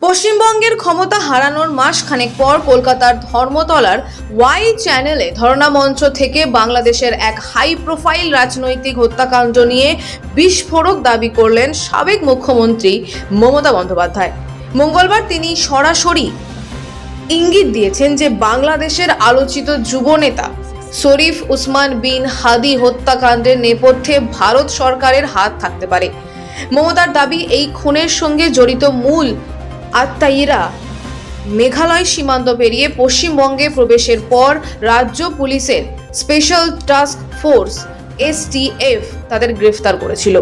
পশ্চিমবঙ্গের ক্ষমতা হারানোর মাসখানেক পর কলকাতার ধর্মতলার ওয়াই চ্যানেলে ধর্ণা মঞ্চ থেকে বাংলাদেশের এক হাই প্রোফাইল রাজনৈতিক হত্যাকাণ্ড নিয়ে বিস্ফোরক দাবি করলেন সাবেক মুখ্যমন্ত্রী মমতা বন্দ্যোপাধ্যায়। মঙ্গলবার তিনি সরাসরি ইঙ্গিত দিয়েছেন যে বাংলাদেশের আলোচিত যুবনেতা শরীফ উসমান বিন হাদি হত্যাকাণ্ডের নেপথ্যে ভারত সরকারের হাত থাকতে পারে। মমতার দাবি, এই খুনের সঙ্গে জড়িত মূল আত্মায়ীরা মেঘালয় সীমান্ত পেরিয়ে পশ্চিমবঙ্গে প্রবেশের পর রাজ্য পুলিশের স্পেশাল টাস্ক ফোর্স STF তাদের গ্রেফতার করেছিল।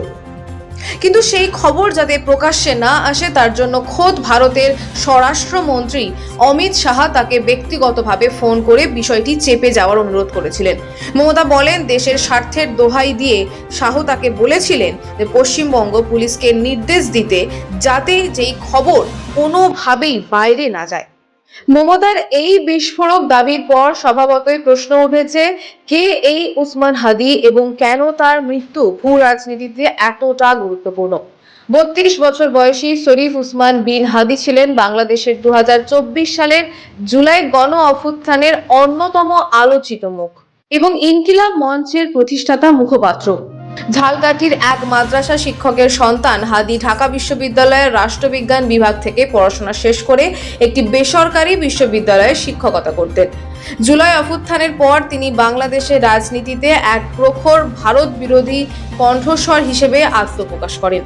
কিন্তু সেই খবর যাতে প্রকাশ্যে না আসে তার জন্য খোদ ভারতের স্বরাষ্ট্রমন্ত্রী অমিত শাহ তাকে ব্যক্তিগতভাবে ফোন করে বিষয়টি চেপে যাওয়ার অনুরোধ করেছিলেন। মমতা বলেন, দেশের স্বার্থের দোহাই দিয়ে শাহ তাকে বলেছিলেন যে পশ্চিমবঙ্গ পুলিশকে নির্দেশ দিতে যাতে যেই খবর কোনোভাবেই বাইরে না যায়। মমতার এই বিস্ফোরক দাবির পর স্বভাবতই প্রশ্ন উঠেছে, কে এই উসমান হাদি এবং কেন তার মৃত্যু ভূ রাজনীতিতে এতটা গুরুত্বপূর্ণ। 32 বছর বয়সী শরীফ উসমান বিন হাদি ছিলেন বাংলাদেশের 2024 সালের জুলাই গণ অভ্যুত্থানের অন্যতম আলোচিত মুখ এবং ইনকিলাব মঞ্চের প্রতিষ্ঠাতা মুখপাত্র। ঝালকাঠির এক মাদ্রাসা শিক্ষকের সন্তান হাদি ঢাকা বিশ্ববিদ্যালয়ের রাষ্ট্রবিজ্ঞান বিভাগ থেকে পড়াশোনা শেষ করে একটি বেসরকারি বিশ্ববিদ্যালয়ে শিক্ষকতা করতেন। জুলাই অভ্যুত্থানের পর তিনি বাংলাদেশের রাজনীতিতে এক প্রখর ভারত বিরোধী কণ্ঠস্বর হিসেবে আত্মপ্রকাশ করেন।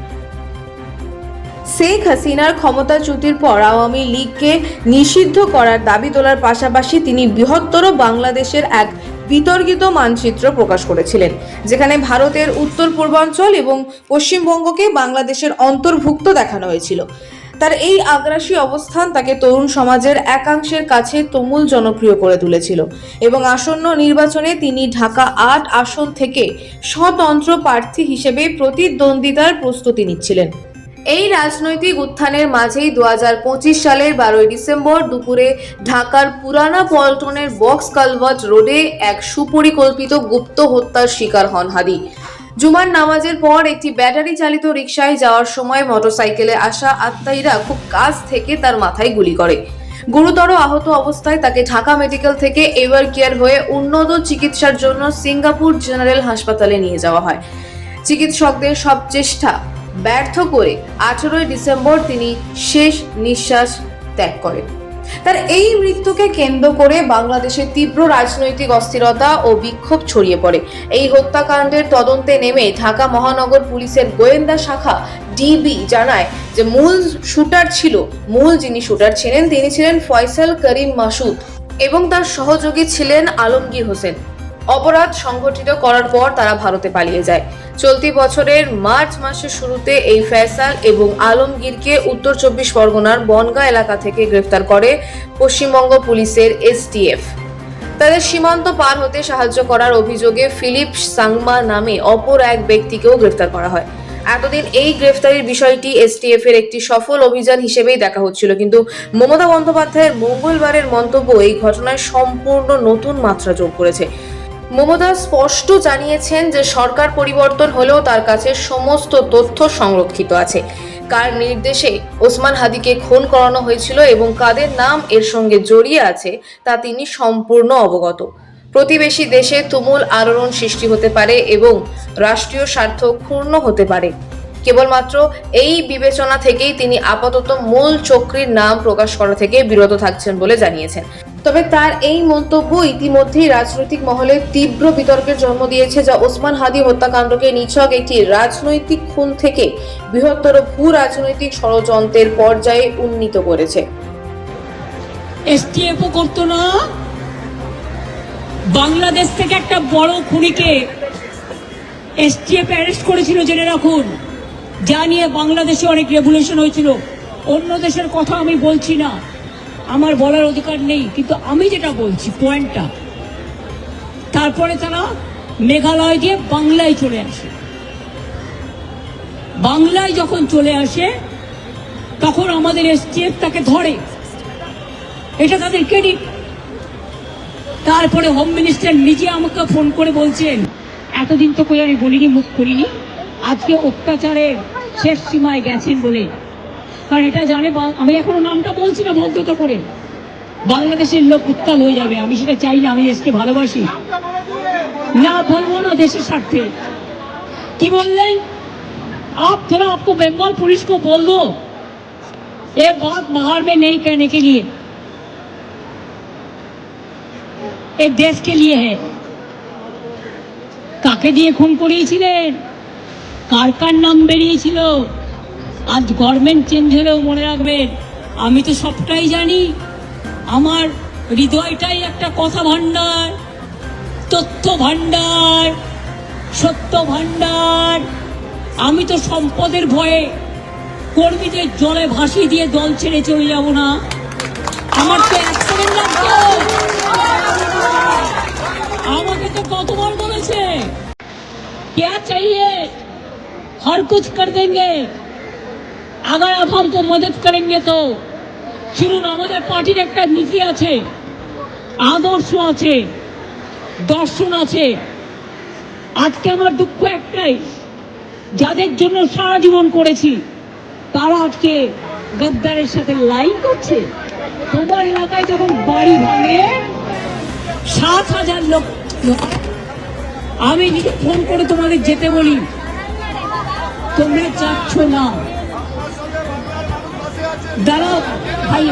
শেখ হাসিনার ক্ষমতাচ্যুতির পর আওয়ামী লীগকে নিষিদ্ধ করার দাবি তোলার পাশাপাশি তিনি বৃহত্তর বাংলাদেশের এক বিতর্কিত মানচিত্র প্রকাশ করেছিলেন, যেখানে ভারতের উত্তর পূর্বাঞ্চল এবং পশ্চিমবঙ্গকে বাংলাদেশের অন্তর্ভুক্ত দেখানো হয়েছিল। তার এই আগ্রাসী অবস্থান তাকে তরুণ সমাজের একাংশের কাছে তুমুল জনপ্রিয় করে তুলেছিল এবং আসন্ন নির্বাচনে তিনি ঢাকা 8 আসন থেকে স্বতন্ত্র প্রার্থী হিসেবে প্রতিদ্বন্দ্বিতার প্রস্তুতি নিচ্ছিলেন। এই রাজনৈতিক উত্থানের মাঝেই 2025 সালের 12 ডিসেম্বর দুপুরে ঢাকার পুরানা পল্টনের বক্স কালভার্ট রোডে এক সুপরিকল্পিত গুপ্ত হত্যার শিকার হন হাদি। জুমার নামাজের পর একটি ব্যাটারি চালিত রিকশায় যাওয়ার সময় মোটরসাইকেলে আসা আত্মায়ীরা খুব কাছ থেকে তার মাথায় গুলি করে। গুরুতর আহত অবস্থায় তাকে ঢাকা মেডিকেল থেকে এভার কেয়ার হয়ে উন্নত চিকিৎসার জন্য সিঙ্গাপুর জেনারেল হাসপাতালে নিয়ে যাওয়া হয়। চিকিৎসকদের সব চেষ্টা ব্যর্থ করে 18 ডিসেম্বর তিনি শেষ নিঃশ্বাস ত্যাগ করেন। তার এই মৃত্যুকে কেন্দ্র করে বাংলাদেশে তীব্র রাজনৈতিক অস্থিরতা ও বিক্ষোভ ছড়িয়ে পড়ে। এই হত্যাকাণ্ডের তদন্তে নেমে ঢাকা মহানগর পুলিশের গোয়েন্দা শাখা DB জানায় যে যিনি শুটার ছিলেন তিনি ছিলেন ফয়সাল করিম মাসুদ এবং তার সহযোগী ছিলেন আলমগীর হোসেন। অপরাধ সংঘটিত করার পর তারা ভারতে পালিয়ে যায়। চলতি বছরের মার্চ মাসের শুরুতে এই ফয়সাল এবং আলমগীরকে উত্তর 24 পরগনার বনগাঁ এলাকা থেকে গ্রেফতার করে পশ্চিমবঙ্গ পুলিশের STF। তাদের সীমান্ত পার হতে সাহায্য করার অভিযোগে ফিলিপ সাংমা নামে অপর এক ব্যক্তিকেও গ্রেফতার করা হয়। এতদিন এই গ্রেফতারির বিষয়টি STF এর একটি সফল অভিযান হিসেবেই দেখা হচ্ছিল, কিন্তু মমতা বন্দ্যোপাধ্যায়ের মঙ্গলবারের মন্তব্য এই ঘটনায় সম্পূর্ণ নতুন মাত্রা যোগ করেছে। মমতা স্পষ্ট জানিয়েছেন যে সরকার পরিবর্তন হলেও তার কাছে সমস্ত তথ্য সংরক্ষিত আছে। কার নির্দেশে ওসমান হাদিকে খুন করানো হয়েছিল এবং কাদের নাম এর সঙ্গে জড়িয়ে আছে তা তিনি সম্পূর্ণ অবগত। প্রতিবেশী দেশে তুমুল আলোড়ন সৃষ্টি হতে পারে এবং রাষ্ট্রীয় স্বার্থ ক্ষুণ্ণ হতে পারে। কেবলমাত্র এই বিবেচনা থেকেই তিনি আপাতত মূল চক্রীর নাম প্রকাশ করা থেকে বিরত থাকছেন বলে জানিয়েছেন। তবে তার এই মন্তব্য ইতিমধ্যেই রাজনৈতিক মহলে তীব্র বিতর্কের জন্ম দিয়েছে, যা ওসমান হাদি হত্যাকাণ্ডকে নিছক একটি রাজনৈতিক খুন থেকে বৃহত্তর ভূ রাজনৈতিক ষড়যন্ত্রের পর্যায়ে উন্নীত করেছে। STFও করতো না। বাংলাদেশ থেকে একটা বড় খুনিকে STF অ্যারেস্ট করেছিল, জেনে রাখুন। যা নিয়ে বাংলাদেশে অনেক রেভলিউশন হয়েছিল। অন্য দেশের কথা আমি বলছি না, আমার বলার অধিকার নেই, কিন্তু আমি যেটা বলছি পয়েন্টটা, তারপরে তারা মেঘালয় দিয়ে বাংলায় চলে আসে। বাংলায় যখন চলে আসে তখন আমাদের STF তাকে ধরে, এটা তাদের ক্রেডিট। তারপরে হোম মিনিস্টার নিজে আমাকে ফোন করে বলছেন, এতদিন তো আমি বলিনি, মুখ করিনি, আজকে অত্যাচারের শেষ সীমায় গেছেন বলে কারণ এটা জানে আমি এখনো নামটা বলছি না ভদ্রতা করে, বাংলাদেশের লোক উত্তাল হয়ে যাবে। আমি সেটা চাই না, আমি দেশকে ভালোবাসি, না বলবো না দেশের স্বার্থে। কি বললেন आप? थोड़ा आपको बंगाल पुलिस को बोल दो ये बात बाहर में नहीं कहने के लिए, एक देश के लिए है। কাকে দিয়ে খুন করিয়েছিলেন, কার কার নাম বেরিয়েছিল, আজ গভর্নমেন্ট চেঞ্জ হলেও মনে রাখবেন আমি তো সবটাই জানি। আমার হৃদয়টাই একটা কথা ভান্ডার, তথ্য ভান্ডার, সত্য ভান্ডার। আমি তো সম্পদের ভয়ে কর্মীদের জলে ভাসিয়ে দিয়ে দল ছেড়ে চলে যাব না। আমার তো অ্যাক্সিডেন্ট লাগতো, আমাকে তো কতবার বলেছে क्या चाहिए हर कुछ कर देंगे अगर आप हमको मदद करेंगे तो। শুনুন, আমাদের পার্টির একটা নীতি আছে, আদর্শ আছে, দর্শন আছে। আজকে আমার দুঃখ একটাই, যাদের জন্য সারা জীবন করেছি তারা আজকে গদ্দারের সাথে লাইন করছে। তোমার এলাকায় যখন বাড়ি ভাঙে 7,000 লোক, আমি নিজে ফোন করে তোমাদের যেতে বলি, তোমরা যাচ্ছ না। দাঁড়াও ভাই।